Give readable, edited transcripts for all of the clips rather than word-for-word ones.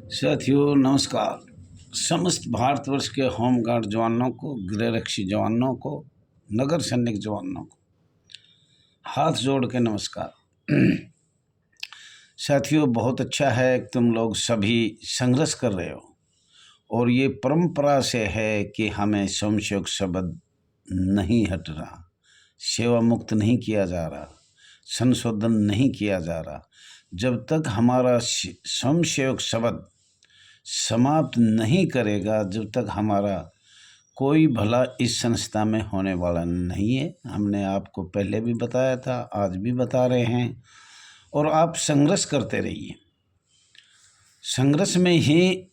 साथियों नमस्कार। समस्त भारतवर्ष के होमगार्ड जवानों को, गृहरक्षी जवानों को, नगर सैनिक जवानों को हाथ जोड़ के नमस्कार। साथियों, बहुत अच्छा है कि तुम लोग सभी संघर्ष कर रहे हो और ये परंपरा से है कि हमें स्वयंसेवक शब्द नहीं हट रहा, सेवा मुक्त नहीं किया जा रहा, संशोधन नहीं किया जा रहा। जब तक हमारा स्वयंसेवक शब्द समाप्त नहीं करेगा, जब तक हमारा कोई भला इस संस्था में होने वाला नहीं है। हमने आपको पहले भी बताया था, आज भी बता रहे हैं, और आप संघर्ष करते रहिए। संघर्ष में ही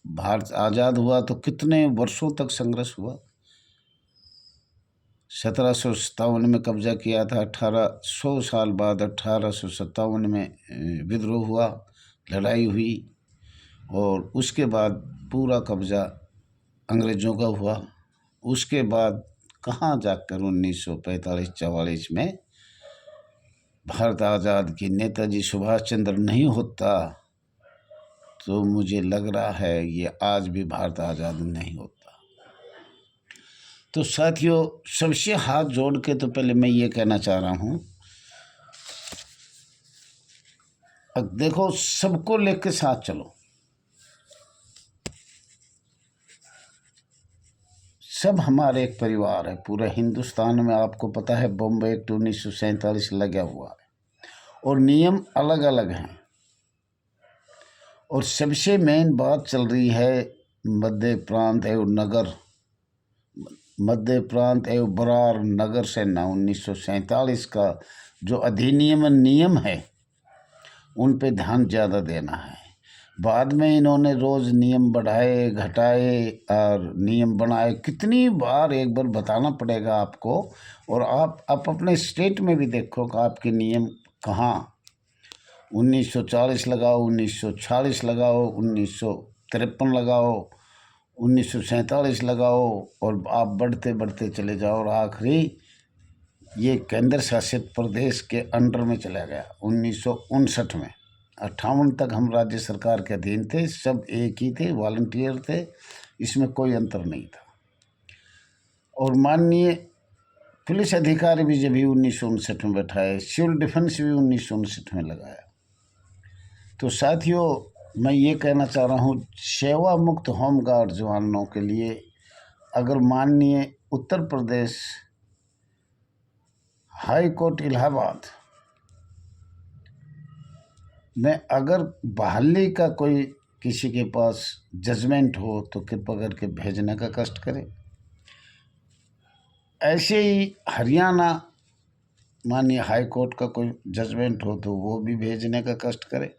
भारत आज़ाद हुआ। तो कितने वर्षों तक संघर्ष हुआ। 1757 में कब्जा किया था, 1800 साल बाद 1857 में विद्रोह हुआ, लड़ाई हुई, और उसके बाद पूरा कब्जा अंग्रेज़ों का हुआ। उसके बाद कहाँ जाकर 1945-44 में भारत आज़ाद की नेताजी सुभाष चंद्र नहीं होता तो मुझे लग रहा है ये आज भी भारत आज़ाद नहीं होता। तो साथियों, सबसे हाथ जोड़ के तो पहले मैं ये कहना चाह रहा हूँ, अब देखो, सबको लेके साथ चलो। सब हमारे एक परिवार है। पूरे हिंदुस्तान में आपको पता है बॉम्बे एक्ट 1947 लगा हुआ है और नियम अलग अलग हैं। और सबसे मेन बात चल रही है मध्य प्रांत एवं नगर, मध्य प्रांत एवं बरार नगर सेना 1947 का जो अधिनियम नियम है उन पे ध्यान ज़्यादा देना है। बाद में इन्होंने रोज़ नियम बढ़ाए घटाए और नियम बनाए, कितनी बार एक बार बताना पड़ेगा आपको। और आप अपने स्टेट में भी देखो कि आपके नियम कहाँ 1940 लगाओ, 1946 लगाओ, 1953 लगाओ, 1947 लगाओ, और आप बढ़ते बढ़ते चले जाओ और आखिरी ये केंद्र शासित प्रदेश के अंडर में चला गया 1959 में। 58 तक हम राज्य सरकार के अधीन थे, सब एक ही थे, वॉलंटियर थे, इसमें कोई अंतर नहीं था। और माननीय पुलिस अधिकारी भी जब भी 1959 में बैठाए, सिविल डिफेंस भी 1959 में लगाया। तो साथियों, मैं ये कहना चाह रहा हूँ, सेवा मुक्त होमगार्ड जवानों के लिए अगर माननीय उत्तर प्रदेश हाई कोर्ट इलाहाबाद में अगर बहाली का कोई किसी के पास जजमेंट हो तो कृपा करके भेजने का कष्ट करें। ऐसे ही हरियाणा माननीय हाई कोर्ट का कोई जजमेंट हो तो वो भी भेजने का कष्ट करें,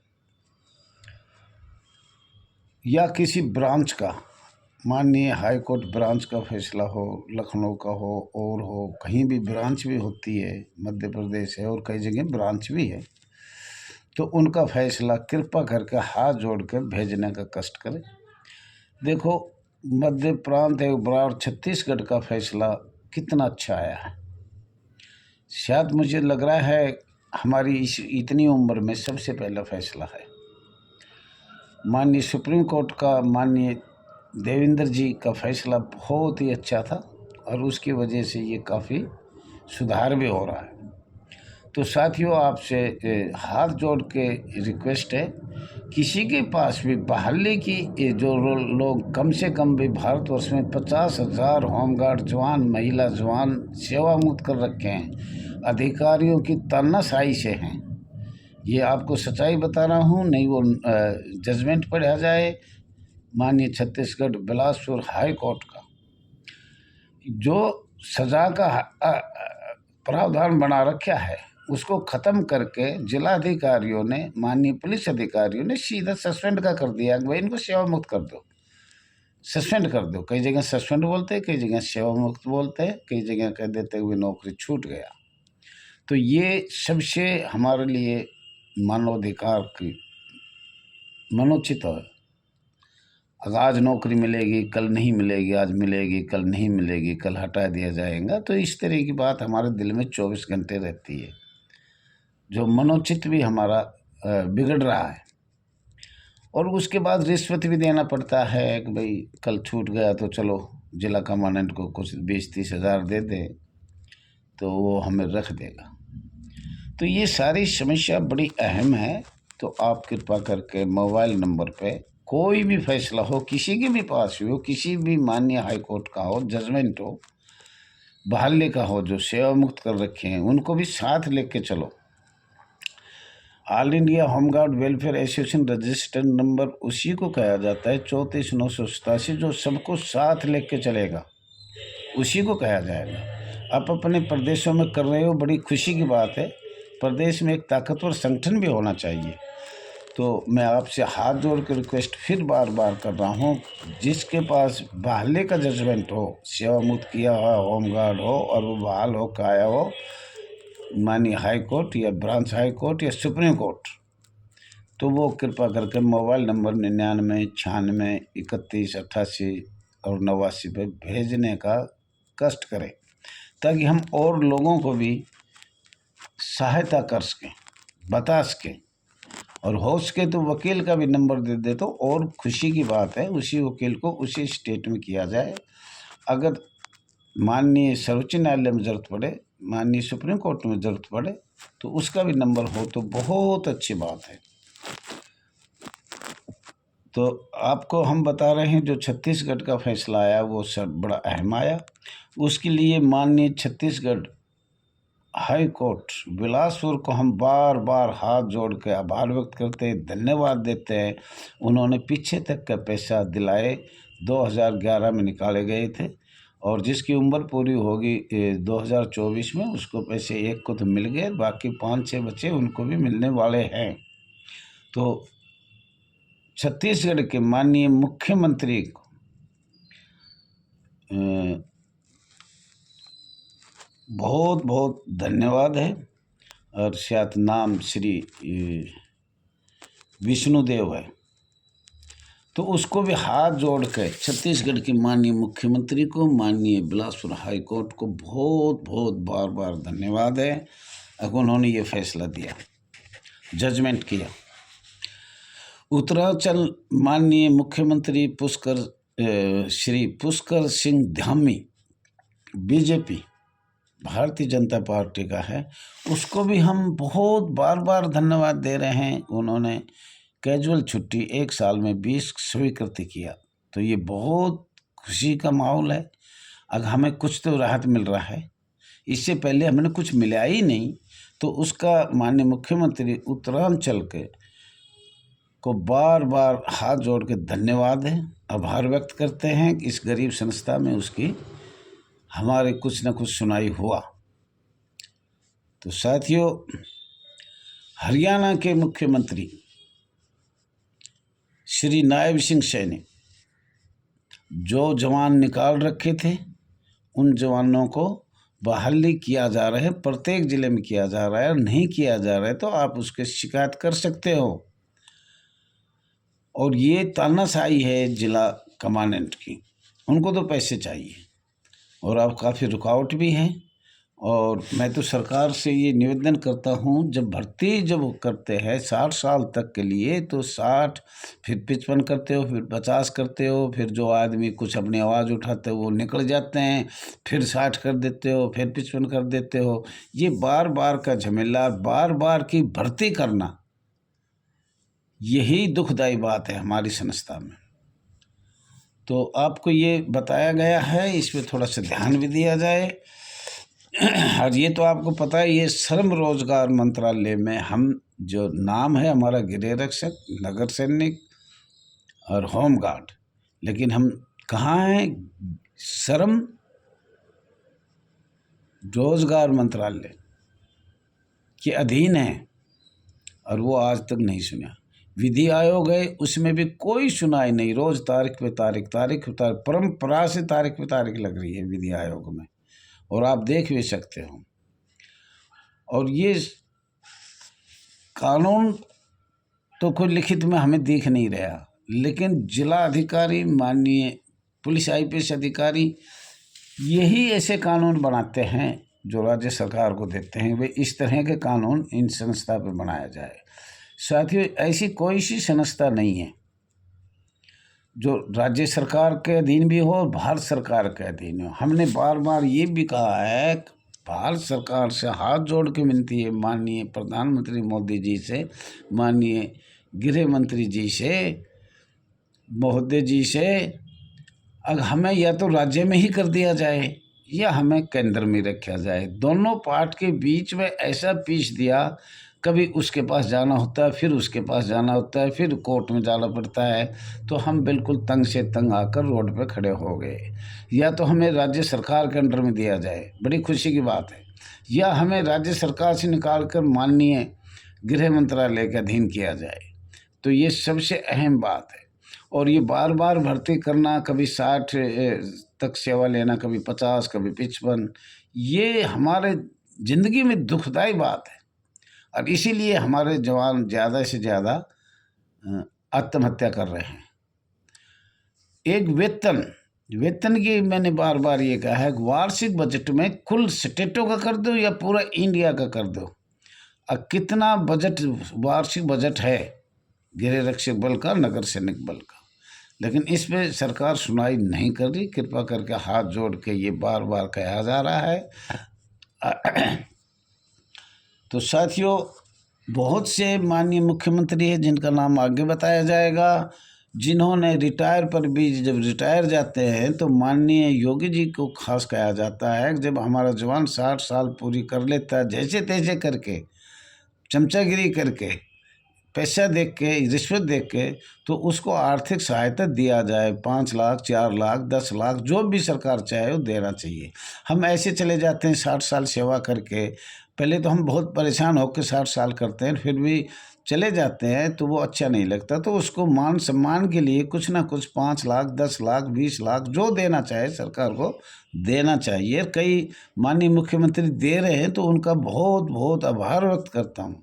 या किसी ब्रांच का माननीय हाई कोर्ट ब्रांच का फैसला हो, लखनऊ का हो और हो, कहीं भी ब्रांच भी होती है, मध्य प्रदेश है और कई जगह ब्रांच भी है, तो उनका फैसला कृपा करके हाथ जोड़कर भेजने का कष्ट करें। देखो, मध्य प्रांत एवं बरार छत्तीसगढ़ का फैसला कितना अच्छा आया है। शायद मुझे लग रहा है हमारी इस इतनी उम्र में सबसे पहला फैसला है। माननीय सुप्रीम कोर्ट का माननीय देवेंद्र जी का फैसला बहुत ही अच्छा था और उसकी वजह से ये काफ़ी सुधार भी हो रहा है। तो साथियों, आपसे हाथ जोड़ के रिक्वेस्ट है, किसी के पास भी बहाली की जो लोग कम से कम भी भारतवर्ष में 50,000 होमगार्ड जवान, महिला जवान सेवा मुक्त कर रखे हैं, अधिकारियों की तानाशाही से हैं। ये आपको सच्चाई बता रहा हूँ, नहीं वो जजमेंट पढ़ा जाए माननीय छत्तीसगढ़ बिलासपुर हाई कोर्ट का जो सज़ा का प्रावधान बना रखा है, उसको ख़त्म करके जिलाधिकारियों ने, माननीय पुलिस अधिकारियों ने सीधा सस्पेंड का कर दिया कि भाई इनको सेवा मुक्त कर दो, सस्पेंड कर दो। कई जगह सस्पेंड बोलते हैं, कई जगह सेवा मुक्त बोलते हैं, कई जगह कह देते हुए नौकरी छूट गया। तो ये सबसे हमारे लिए मानवाधिकार की मनोचित है। आज नौकरी मिलेगी, कल नहीं मिलेगी, आज मिलेगी, कल नहीं मिलेगी, कल हटा दिया जाएगा। तो इस तरह की बात हमारे दिल में 24 घंटे रहती है, जो मनोचित भी हमारा बिगड़ रहा है। और उसके बाद रिश्वत भी देना पड़ता है कि भाई कल छूट गया तो चलो जिला कमांडेंट को कुछ 20-30 हज़ार दे दें तो वो हमें रख देगा। तो ये सारी समस्या बड़ी अहम है। तो आप कृपा करके मोबाइल नंबर पे कोई भी फैसला हो, किसी के भी पास भी हो, किसी भी माननीय हाई कोर्ट का हो, जजमेंट हो, बहाली का हो, जो सेवा मुक्त कर रखे हैं उनको भी साथ लेके चलो। All India home guard welfare association registered number उसी को कहा जाता है 34,987, जो सबको साथ लेके चलेगा, उसी को कहा जाएगा। आप अपने प्रदेशों में कर रहे हो, बड़ी खुशी की बात है। प्रदेश में एक ताकतवर संगठन भी होना चाहिए। तो मैं आपसे हाथ जोड़ कर रिक्वेस्ट फिर बार बार कर रहा हूँ, जिसके पास बहाली का जजमेंट हो, सेवा मुक्त किया हुआ होमगार्ड हो और वो बहाल हो काया हो माननीय हाई कोर्ट या ब्रांच हाई कोर्ट या सुप्रीम कोर्ट, तो वो कृपा करके मोबाइल नंबर 99 96 31 88 और 89 पे भेजने का कष्ट करें, ताकि हम और लोगों को भी सहायता कर सकें, बता सकें। और हो सके तो वकील का भी नंबर दे दे तो और खुशी की बात है, उसी वकील को उसी स्टेट में किया जाए। अगर माननीय सर्वोच्च न्यायालय में ज़रूरत पड़े, माननीय सुप्रीम कोर्ट में ज़रूरत पड़े, तो उसका भी नंबर हो तो बहुत अच्छी बात है। तो आपको हम बता रहे हैं, जो छत्तीसगढ़ का फैसला आया वो सब बड़ा अहम आया। उसके लिए माननीय छत्तीसगढ़ हाई कोर्ट बिलासपुर को हम बार बार हाथ जोड़ के आभार व्यक्त करते हैं, धन्यवाद देते हैं। उन्होंने पीछे तक का पैसा दिलाए, 2011 में निकाले गए थे और जिसकी उम्र पूरी होगी 2024 में, उसको पैसे एक को तो मिल गए, बाकी 5-6 बच्चे उनको भी मिलने वाले हैं। तो छत्तीसगढ़ के माननीय मुख्यमंत्री को बहुत बहुत धन्यवाद है। और शायद नाम श्री विष्णुदेव है, तो उसको भी हाथ जोड़ के छत्तीसगढ़ के माननीय मुख्यमंत्री को, माननीय बिलासपुर हाई कोर्ट को बहुत बहुत बार बार धन्यवाद है। अगर उन्होंने ये फैसला दिया, जजमेंट किया। उत्तरांचल माननीय मुख्यमंत्री श्री पुष्कर सिंह धामी, बीजेपी भारतीय जनता पार्टी का है, उसको भी हम बहुत बार बार धन्यवाद दे रहे हैं। उन्होंने कैजुअल छुट्टी 1 साल में 20 स्वीकृति किया, तो ये बहुत खुशी का माहौल है। अगर हमें कुछ तो राहत मिल रहा है, इससे पहले हमने कुछ मिला ही नहीं, तो उसका माननीय मुख्यमंत्री उत्तरांचल के को बार बार हाथ जोड़ के धन्यवाद है, आभार व्यक्त करते हैं कि इस गरीब संस्था में उसकी हमारे कुछ न कुछ सुनाई हुआ। तो साथियों, हरियाणा के मुख्यमंत्री श्री नायब सिंह सैनी जो जवान निकाल रखे थे, उन जवानों को बहाली किया जा रहा है, प्रत्येक जिले में किया जा रहा है। नहीं किया जा रहा है तो आप उसके शिकायत कर सकते हो। और ये तानाशाही है जिला कमांडेंट की, उनको तो पैसे चाहिए और अब काफ़ी रुकावट भी है। और मैं तो सरकार से ये निवेदन करता हूँ, जब भर्ती करते हैं 60 साल तक के लिए, तो 60 फिर 55 करते हो, फिर 50 करते हो, फिर जो आदमी कुछ अपनी आवाज़ उठाते हो वो निकल जाते हैं, फिर 60 कर देते हो, फिर 55 कर देते हो। ये बार बार का झमेला, बार बार की भर्ती करना, यही दुखदाई बात है हमारी संस्था में। तो आपको ये बताया गया है, इस पर थोड़ा सा ध्यान भी दिया जाए। और ये तो आपको पता है, ये श्रम रोजगार मंत्रालय में हम जो नाम है हमारा गृह रक्षक, नगर सैनिक और होमगार्ड, लेकिन हम कहाँ हैं? श्रम रोजगार मंत्रालय के अधीन है, और वो आज तक नहीं सुना। विधि आयोग है, उसमें भी कोई सुनाई नहीं। रोज तारीख पे तारीख, परंपरा से तारीख पे तारीख लग रही है विधि आयोग में, और आप देख भी सकते हो। और ये कानून तो कोई लिखित में हमें दिख नहीं रहा, लेकिन जिला अधिकारी, माननीय पुलिस IPS अधिकारी यही ऐसे कानून बनाते हैं जो राज्य सरकार को देते हैं, वे इस तरह के कानून इन संस्था पर बनाया जाए। साथियों, ऐसी कोई सी संस्था नहीं है जो राज्य सरकार के अधीन भी हो, भारत सरकार के अधीन हो। हमने बार बार ये भी कहा है, भारत सरकार से हाथ जोड़ के विनती है, माननीय प्रधानमंत्री मोदी जी से, माननीय गृह मंत्री जी से, महोदय जी से, अगर हमें या तो राज्य में ही कर दिया जाए या हमें केंद्र में रखा जाए। दोनों पार्ट के बीच में ऐसा पीस दिया, कभी उसके पास जाना होता है, फिर उसके पास जाना होता है, फिर कोर्ट में जाना पड़ता है, तो हम बिल्कुल तंग से तंग आकर रोड पे खड़े हो गए। या तो हमें राज्य सरकार के अंडर में दिया जाए, बड़ी खुशी की बात है, या हमें राज्य सरकार से निकाल कर माननीय गृह मंत्रालय के अधीन किया जाए। तो ये सबसे अहम बात है। और ये बार बार भर्ती करना, कभी 60 तक सेवा लेना, कभी 50, कभी 55, ये हमारे ज़िंदगी में दुखदाई बात है। और इसीलिए हमारे जवान ज़्यादा से ज़्यादा आत्महत्या कर रहे हैं। एक वेतन की मैंने बार बार ये कहा है, वार्षिक बजट में कुल स्टेटों का कर दो या पूरा इंडिया का कर दो। अब कितना बजट, वार्षिक बजट है गृह रक्षक बल का, नगर सैनिक बल का, लेकिन इस पे सरकार सुनाई नहीं कर रही। कृपा करके हाथ जोड़ के ये बार बार कहा जा रहा है। तो साथियों, बहुत से माननीय मुख्यमंत्री हैं जिनका नाम आगे बताया जाएगा, जिन्होंने रिटायर पर भी, जब रिटायर जाते हैं तो माननीय योगी जी को खास कहा जाता है। जब हमारा जवान 60 साल पूरी कर लेता है, जैसे तैसे करके, चमचागिरी करके, पैसा देख के, रिश्वत देख के, तो उसको आर्थिक सहायता दिया जाए। 5 लाख, 4 लाख, 10 लाख, जो भी सरकार चाहे वो देना चाहिए। हम ऐसे चले जाते हैं 60 साल सेवा करके, पहले तो हम बहुत परेशान होकर 60 साल करते हैं, फिर भी चले जाते हैं, तो वो अच्छा नहीं लगता। तो उसको मान सम्मान के लिए कुछ ना कुछ 5 लाख, 10 लाख, 20 लाख, जो देना चाहे सरकार को देना चाहिए। कई माननीय मुख्यमंत्री दे रहे हैं, तो उनका बहुत बहुत आभार व्यक्त करता हूँ।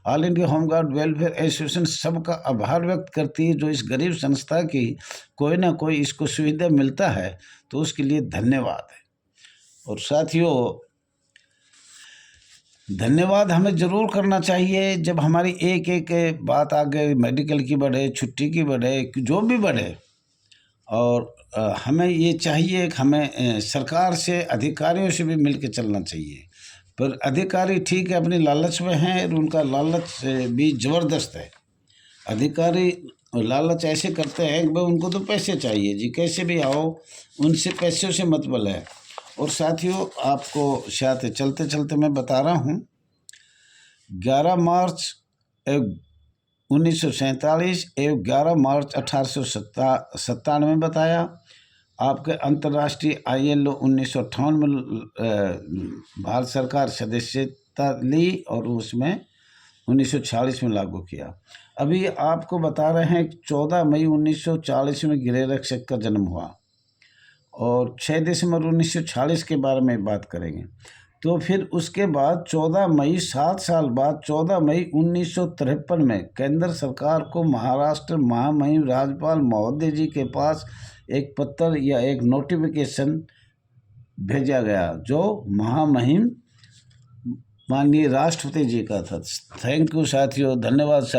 All India home guard welfare association सबका आभार व्यक्त करती है, जो इस गरीब संस्था की कोई ना कोई इसको सुविधा मिलता है, तो उसके लिए धन्यवाद है। और साथियों, धन्यवाद हमें ज़रूर करना चाहिए जब हमारी एक एक बात आगे मेडिकल की बढ़े, छुट्टी की बढ़े, जो भी बढ़े। और हमें ये चाहिए कि हमें सरकार से, अधिकारियों से भी मिल के चलना चाहिए। पर अधिकारी ठीक है, अपनी लालच में हैं, और उनका लालच भी ज़बरदस्त है। अधिकारी लालच ऐसे करते हैं कि भाई उनको तो पैसे चाहिए जी, कैसे भी आओ, उनसे पैसों से मतलब है। और साथियों, आपको शायद चलते चलते मैं बता रहा हूँ, 11 मार्च 1947 एवं 11 मार्च 1897 बताया। आपके अंतर्राष्ट्रीय ILO 1958 में भारत सरकार सदस्यता ली, और उसमें 1946 में लागू किया। अभी आपको बता रहे हैं 14 मई 1940 में गृह रक्षक का जन्म हुआ, और 6 दिसंबर 1946 के बारे में बात करेंगे। तो फिर उसके बाद 14 मई, 7 साल बाद 14 मई 1953 में केंद्र सरकार को महाराष्ट्र महामहिम राज्यपाल महोदय जी के पास एक पत्र या एक नोटिफिकेशन भेजा गया, जो महामहिम माननीय राष्ट्रपति जी का था। थैंक यू साथियों, धन्यवाद।